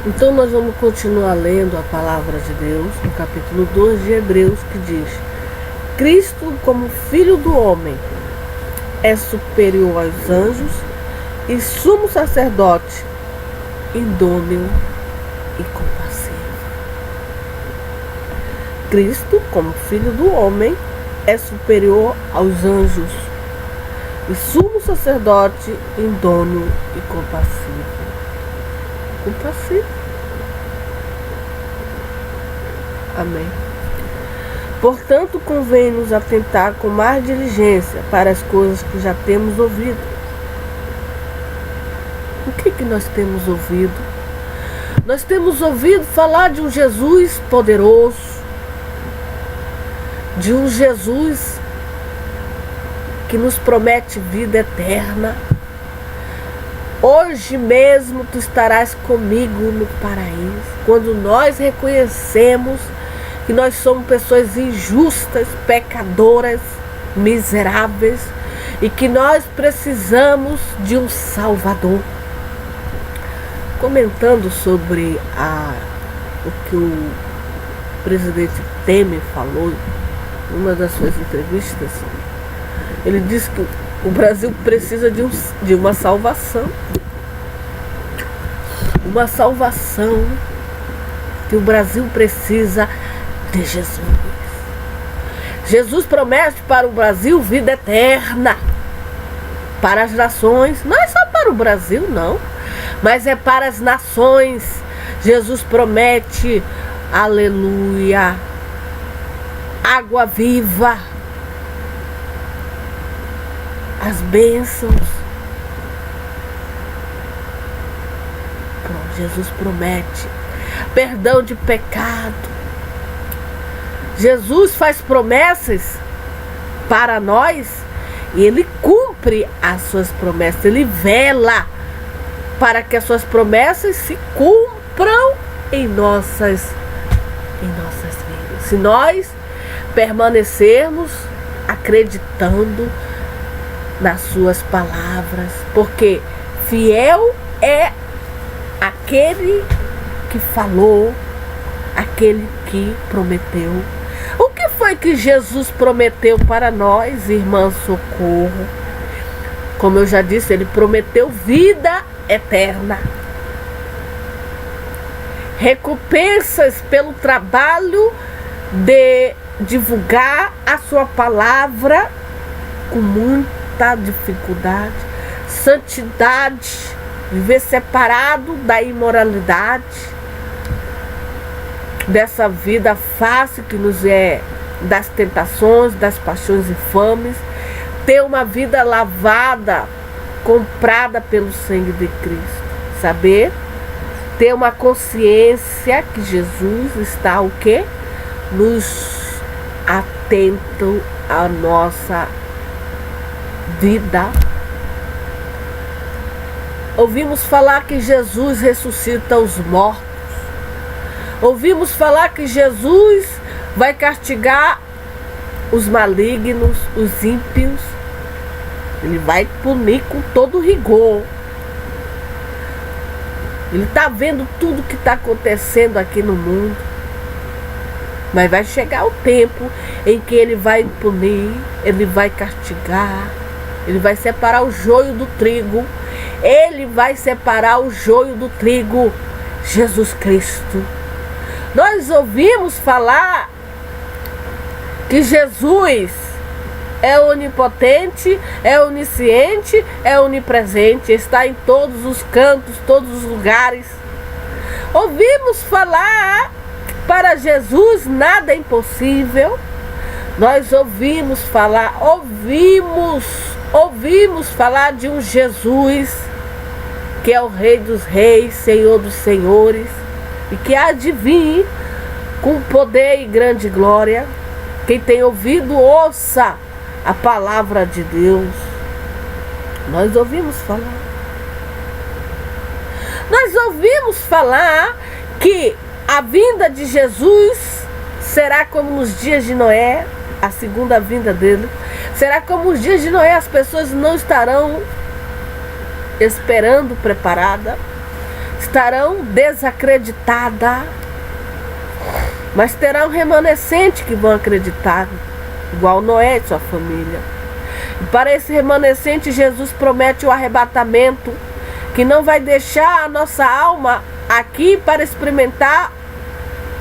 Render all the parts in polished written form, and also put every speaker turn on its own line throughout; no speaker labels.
Então nós vamos continuar lendo a palavra de Deus no capítulo 2 de Hebreus, que diz: Cristo, como Filho do homem, é superior aos anjos e sumo sacerdote, idôneo e compassivo. Cristo, como Filho do homem, é superior aos anjos e sumo sacerdote, idôneo e compassivo. Compassivo. Amém. Portanto, convém-nos atentar com mais diligência para as coisas que já temos ouvido. O que nós temos ouvido? Nós temos ouvido falar de um Jesus poderoso, de um Jesus que nos promete vida eterna. Hoje mesmo tu estarás comigo no paraíso. Quando nós reconhecemos que nós somos pessoas injustas, pecadoras, miseráveis e que nós precisamos de um Salvador. Comentando sobre o que o presidente Temer falou em uma das suas entrevistas, ele disse que o Brasil precisa de uma salvação. Uma salvação. Que o Brasil precisa de Jesus. Jesus promete para o Brasil vida eterna. Para as nações. Não é só para o Brasil, não. Mas é para as nações. Jesus promete, aleluia, água viva. As bênçãos. Pronto, Jesus promete perdão de pecado. Jesus faz promessas para nós e Ele cumpre as suas promessas. Ele vela para que as suas promessas se cumpram em nossas vidas. Se nós permanecermos acreditando nas suas palavras, porque fiel é aquele que falou, aquele que prometeu. O que foi que Jesus prometeu para nós, irmã Socorro? Como eu já disse, Ele prometeu vida eterna, recompensas pelo trabalho de divulgar a sua palavra com muita dificuldade, santidade, viver separado da imoralidade, dessa vida fácil que nos é, das tentações, das paixões infames, ter uma vida lavada, comprada pelo sangue de Cristo, saber, ter uma consciência que Jesus está o quê? Nos atento à nossa vida. Ouvimos falar que Jesus ressuscita os mortos. Ouvimos falar que Jesus vai castigar os malignos, os ímpios. Ele vai punir com todo rigor. Ele está vendo tudo que está acontecendo aqui no mundo. Mas vai chegar o tempo em que Ele vai punir, Ele vai castigar, Ele vai separar o joio do trigo. Ele vai separar o joio do trigo. Jesus Cristo. Nós ouvimos falar que Jesus é onipotente, é onisciente, é onipresente, está em todos os cantos, todos os lugares. Ouvimos falar que para Jesus nada é impossível. Nós ouvimos falar de um Jesus que é o Rei dos Reis, Senhor dos Senhores, e que há de vir com poder e grande glória. Quem tem ouvido, ouça a palavra de Deus. Nós ouvimos falar. Nós ouvimos falar que a vinda de Jesus será como nos dias de Noé, a segunda vinda dele. Será como os dias de Noé, as pessoas não estarão esperando preparada. estarão desacreditadas, mas terá um remanescente que vão acreditar, igual Noé e sua família. E para esse remanescente, Jesus promete o arrebatamento, que não vai deixar a nossa alma aqui para experimentar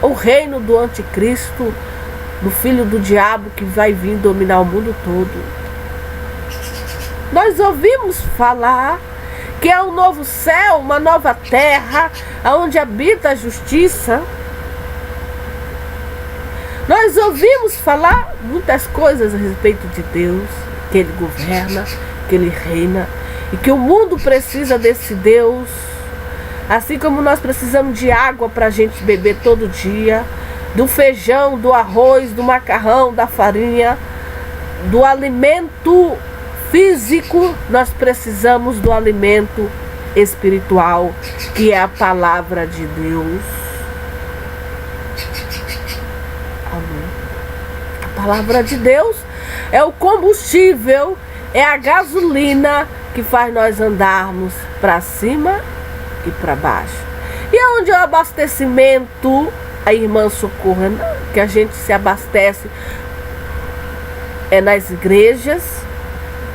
o reino do anticristo, do filho do diabo que vai vir dominar o mundo todo. Nós ouvimos falar que é um novo céu, uma nova terra, onde habita a justiça. Nós ouvimos falar muitas coisas a respeito de Deus, que Ele governa, que Ele reina, e que o mundo precisa desse Deus, assim como nós precisamos de água para a gente beber todo dia, do feijão, do arroz, do macarrão, da farinha, do alimento físico, nós precisamos do alimento espiritual, que é a palavra de Deus. Amém. A palavra de Deus é o combustível, é a gasolina que faz nós andarmos para cima e para baixo. E onde é o abastecimento, a irmã Socorro, que a gente se abastece, é nas igrejas,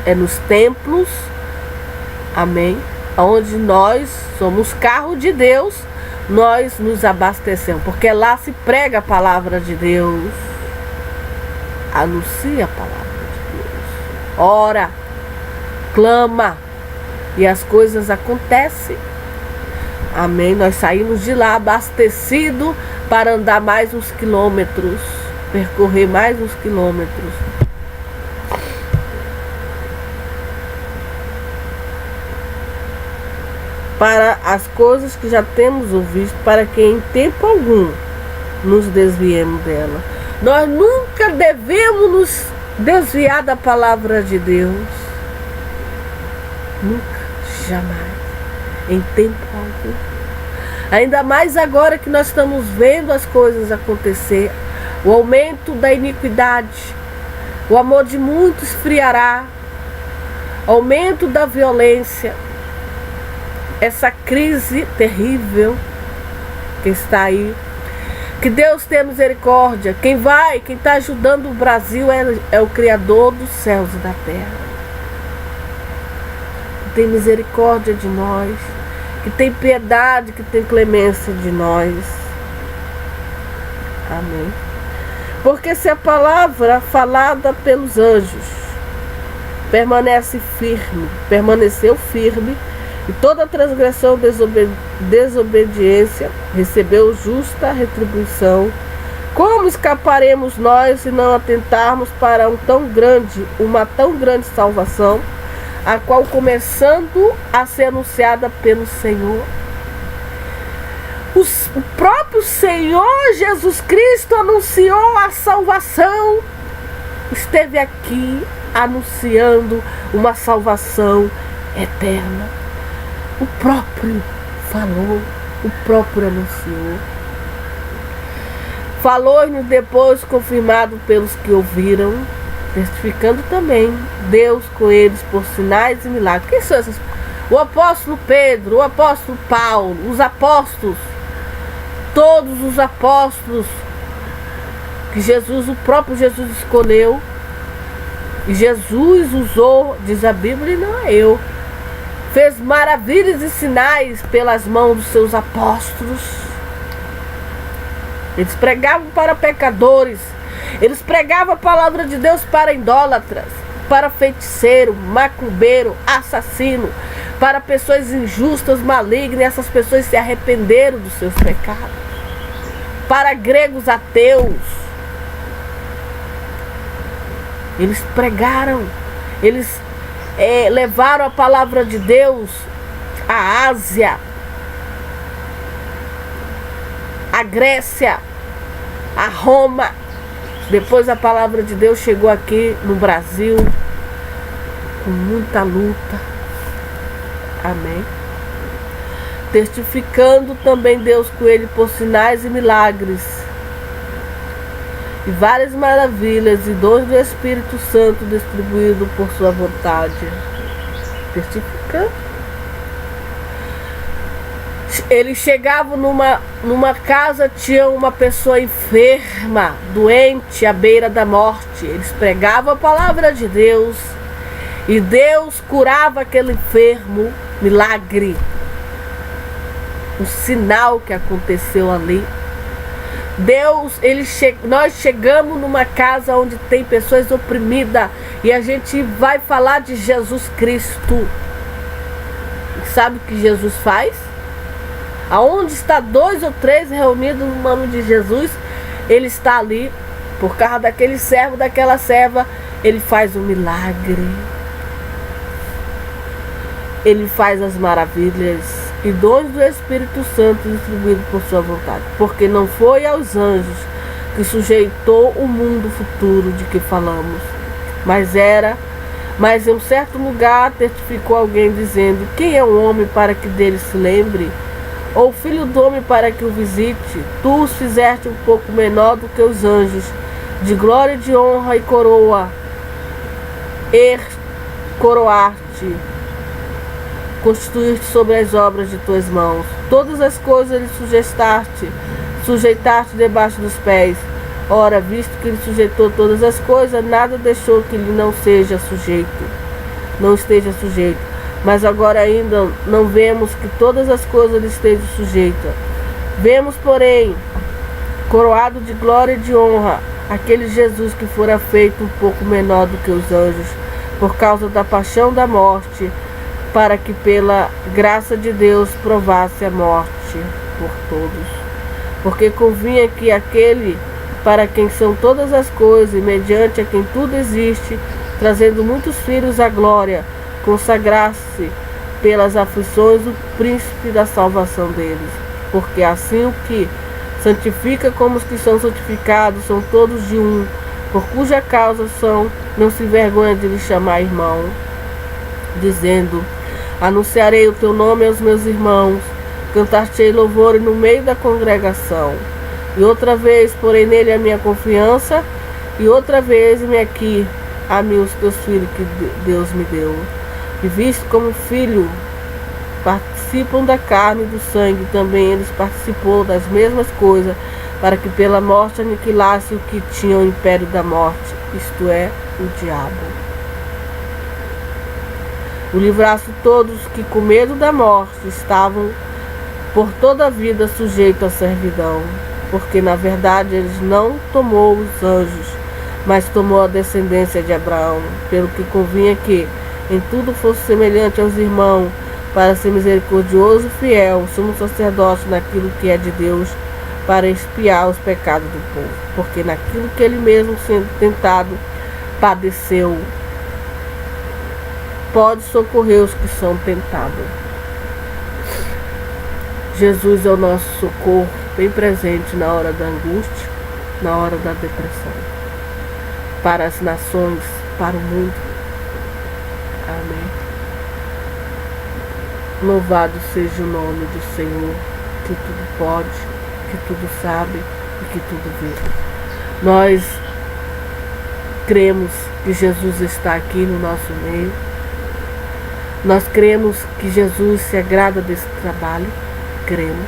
é nos templos, amém? Onde nós somos carro de Deus, nós nos abastecemos, porque lá se prega a palavra de Deus, anuncia a palavra de Deus, ora, clama, e as coisas acontecem, amém? Nós saímos de lá abastecido para andar mais uns quilômetros, percorrer mais uns quilômetros. Para as coisas que já temos ouvido, para que em tempo algum nos desviemos dela. Nós nunca devemos nos desviar da palavra de Deus. Nunca, jamais, em tempo algum. Ainda mais agora que nós estamos vendo as coisas acontecer, o aumento da iniquidade, o amor de muitos esfriará, aumento da violência, essa crise terrível que está aí. Que Deus tenha misericórdia. Quem está ajudando o Brasil é o Criador dos céus e da terra. Que tem misericórdia de nós, que tem piedade, que tem clemência de nós. Amém. Porque se a palavra falada pelos anjos permaneceu firme, e toda transgressão, desobediência recebeu justa retribuição, como escaparemos nós se não atentarmos para uma tão grande salvação, a qual começando a ser anunciada pelo Senhor? O próprio Senhor Jesus Cristo anunciou a salvação, esteve aqui anunciando uma salvação eterna. O próprio falou, o próprio anunciou. Falou-nos depois, confirmado pelos que ouviram, testificando também Deus com eles por sinais e milagres. Quem são essas? O apóstolo Pedro, o apóstolo Paulo, os apóstolos, todos os apóstolos que o próprio Jesus escolheu, e Jesus usou, diz a Bíblia, e não é eu. Fez maravilhas e sinais pelas mãos dos seus apóstolos. Eles pregavam para pecadores. Eles pregavam a palavra de Deus para idólatras, para feiticeiro, macumbeiro, assassino, para pessoas injustas, malignas. E essas pessoas se arrependeram dos seus pecados. Para gregos ateus. Eles pregaram. Eles levaram a palavra de Deus à Ásia, à Grécia, a Roma. Depois a palavra de Deus chegou aqui no Brasil com muita luta. Amém. Testificando também Deus com ele por sinais e milagres e várias maravilhas e dons do Espírito Santo distribuído por sua vontade. Testificando. Eles chegavam numa casa, tinha uma pessoa enferma, doente, à beira da morte. Eles pregavam a palavra de Deus e Deus curava aquele enfermo. Milagre. O sinal que aconteceu ali. Nós chegamos numa casa onde tem pessoas oprimidas e a gente vai falar de Jesus Cristo. Sabe o que Jesus faz? Aonde está 2 ou 3 reunidos no nome de Jesus, Ele está ali. Por causa daquele servo, daquela serva, Ele faz um milagre. Ele faz as maravilhas e dons do Espírito Santo distribuídos por sua vontade. Porque não foi aos anjos que sujeitou o mundo futuro de que falamos, mas em um certo lugar testificou alguém dizendo: quem é o homem para que dele se lembre? Ou o filho do homem para que o visite? Tu os fizeste um pouco menor do que os anjos, de glória, de honra e coroa, coroar-te, constituir-te sobre as obras de tuas mãos. Todas as coisas lhe sujeitaste debaixo dos pés. Ora, visto que ele sujeitou todas as coisas, nada deixou que lhe não esteja sujeito. Mas agora ainda não vemos que todas as coisas lhe estejam sujeitas. Vemos, porém, coroado de glória e de honra, aquele Jesus que fora feito um pouco menor do que os anjos, por causa da paixão da morte, para que pela graça de Deus provasse a morte por todos. Porque convinha que aquele para quem são todas as coisas, e mediante a quem tudo existe, trazendo muitos filhos à glória, consagrasse pelas aflições o príncipe da salvação deles. Porque assim o que santifica como os que são santificados são todos de um, por cuja causa não se envergonha de lhe chamar irmão, dizendo: anunciarei o teu nome aos meus irmãos, cantar-te-ei louvores no meio da congregação. E outra vez porei nele a minha confiança, e outra vez me aqui a mim os teus filhos que Deus me deu. E visto como filho participam da carne e do sangue, também eles participou das mesmas coisas, para que pela morte aniquilasse o que tinha o império da morte, isto é, o diabo. O livrasse todos que com medo da morte estavam por toda a vida sujeitos à servidão. Porque na verdade eles não tomou os anjos, mas tomou a descendência de Abraão, pelo que convinha que em tudo fosse semelhante aos irmãos, para ser misericordioso e fiel, sumo sacerdote naquilo que é de Deus, para expiar os pecados do povo. Porque naquilo que ele mesmo, sendo tentado, padeceu, pode socorrer os que são tentados. Jesus é o nosso socorro, bem presente na hora da angústia, na hora da depressão, para as nações, para o mundo. Amém. Louvado seja o nome do Senhor, que tudo pode, que tudo sabe e que tudo vê. Nós cremos que Jesus está aqui no nosso meio. Nós cremos que Jesus se agrada desse trabalho. Cremos.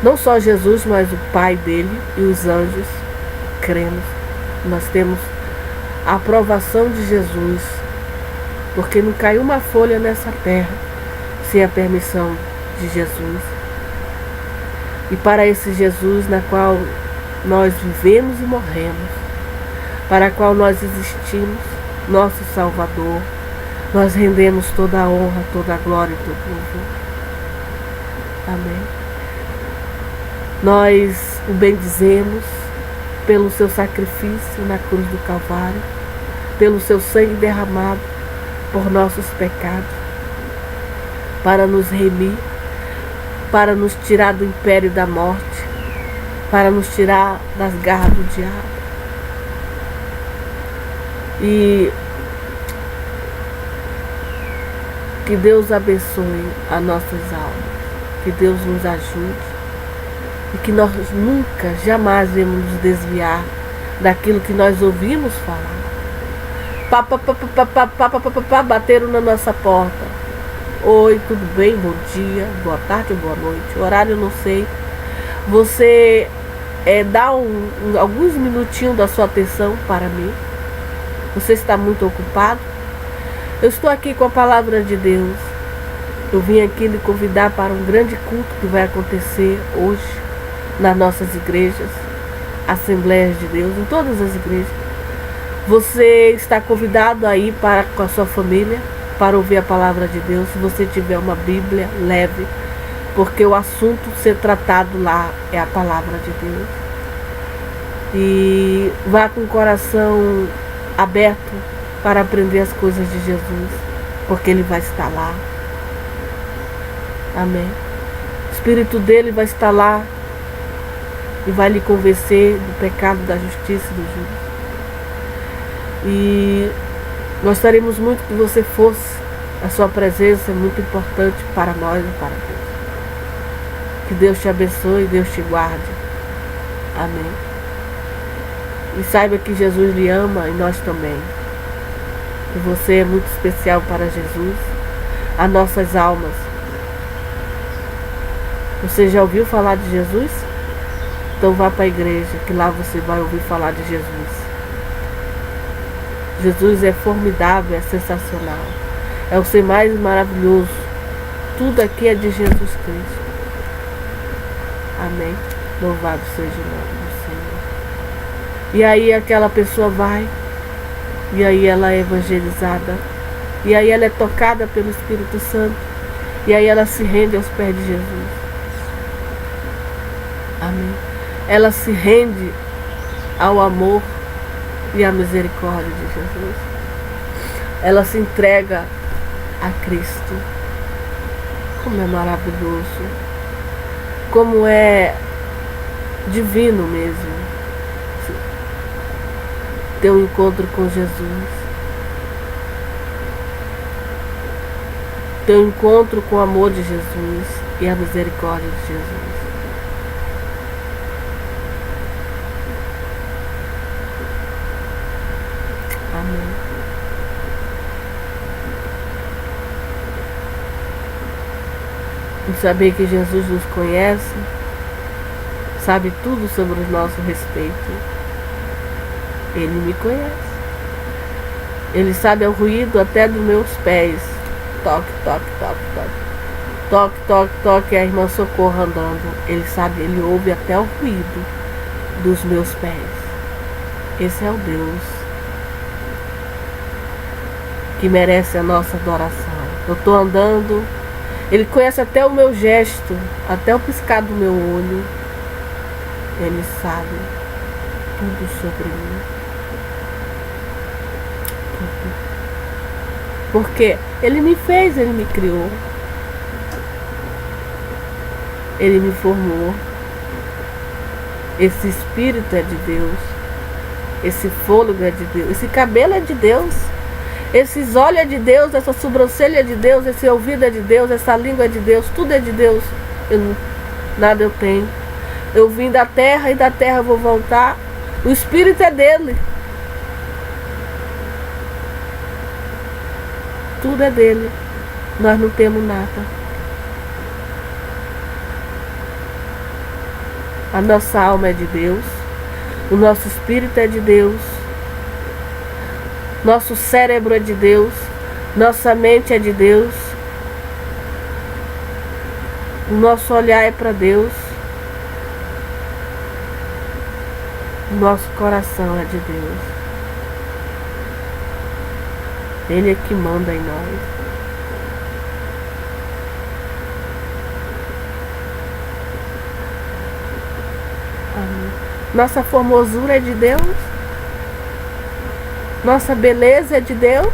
Não só Jesus, mas o Pai dele e os anjos. Cremos. Nós temos a aprovação de Jesus, porque não caiu uma folha nessa terra sem a permissão de Jesus. E para esse Jesus na qual nós vivemos e morremos, para a qual nós existimos, nosso Salvador, nós rendemos toda a honra, toda a glória e todo o louvor. Amém. Nós o bendizemos pelo seu sacrifício na cruz do Calvário, pelo seu sangue derramado por nossos pecados, para nos remir, para nos tirar do império da morte, para nos tirar das garras do diabo. E que Deus abençoe as nossas almas, que Deus nos ajude e que nós nunca, jamais devemos nos desviar daquilo que nós ouvimos falar. Bateram na nossa porta. Oi, tudo bem? Bom dia, boa tarde ou boa noite. O horário eu não sei. Você dá alguns minutinhos da sua atenção para mim. Você está muito ocupado? Eu estou aqui com a palavra de Deus. Eu vim aqui lhe convidar para um grande culto que vai acontecer hoje nas nossas igrejas, Assembleias de Deus, em todas as igrejas. Você está convidado aí para com a sua família para ouvir a palavra de Deus. Se você tiver uma Bíblia, leve, porque o assunto ser tratado lá é a palavra de Deus. E vá com o coração aberto para aprender as coisas de Jesus, porque Ele vai estar lá. Amém. O Espírito dele vai estar lá e vai lhe convencer do pecado, da justiça e do juízo. E gostaríamos muito que você fosse. A sua presença é muito importante para nós e para Deus. Que Deus te abençoe e Deus te guarde. Amém. E saiba que Jesus lhe ama e nós também. Que você é muito especial para Jesus, as nossas almas. Você já ouviu falar de Jesus? Então vá para a igreja, que lá você vai ouvir falar de Jesus. Jesus é formidável, é sensacional. É o ser mais maravilhoso. Tudo aqui é de Jesus Cristo. Amém. Louvado seja o nome do Senhor. E aí aquela pessoa vai. E aí ela é evangelizada. E aí ela é tocada pelo Espírito Santo. E aí ela se rende aos pés de Jesus. Amém. Ela se rende ao amor e à misericórdia de Jesus. Ela se entrega a Cristo. Como é maravilhoso. Como é divino mesmo ter um encontro com Jesus. Ter um encontro com o amor de Jesus e a misericórdia de Jesus. Amém. E saber que Jesus nos conhece, sabe tudo sobre o nosso respeito. Ele me conhece. Ele sabe o ruído até dos meus pés. Toque, toque, toque, toque. Toque, toque, toque. A irmã Socorro andando. Ele sabe, ele ouve até o ruído dos meus pés. Esse é o Deus que merece a nossa adoração. Eu estou andando, ele conhece até o meu gesto, até o piscar do meu olho. Ele sabe tudo sobre mim. Tudo. Porque ele me fez, ele me criou. Ele me formou. Esse espírito é de Deus. Esse fôlego é de Deus. Esse cabelo é de Deus. Esses olhos é de Deus, essa sobrancelha é de Deus, esse ouvido é de Deus, essa língua é de Deus, tudo é de Deus. Nada eu tenho. Eu vim da terra e da terra eu vou voltar. O Espírito é dele. Tudo é dele. Nós não temos nada. A nossa alma é de Deus. O nosso espírito é de Deus. Nosso cérebro é de Deus. Nossa mente é de Deus. O nosso olhar é para Deus. O nosso coração é de Deus. Ele é que manda em nós. Amém. Nossa formosura é de Deus. Nossa beleza é de Deus.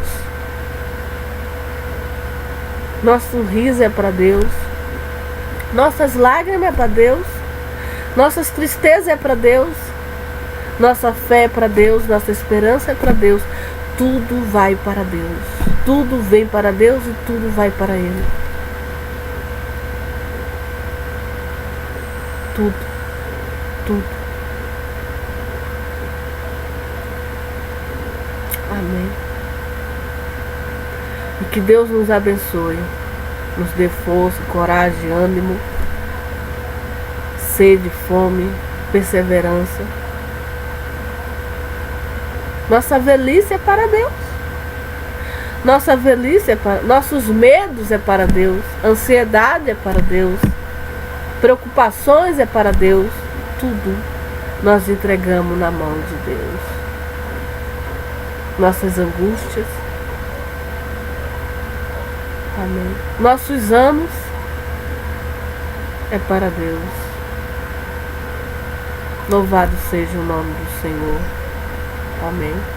Nosso riso é para Deus. Nossas lágrimas é para Deus. Nossas tristezas é para Deus. Nossa fé é para Deus. Nossa esperança é para Deus. Tudo vai para Deus. Tudo vem para Deus e tudo vai para Ele. Tudo. Tudo. Amém. E que Deus nos abençoe. nos dê força, coragem, ânimo, sede, fome, perseverança. Nossa velhice é para Deus. Nossa velhice é para... Nossos medos é para Deus. Ansiedade é para Deus. Preocupações é para Deus. Tudo nós entregamos na mão de Deus. Nossas angústias. Amém. Nossos anos é para Deus. Louvado seja o nome do Senhor. Amém.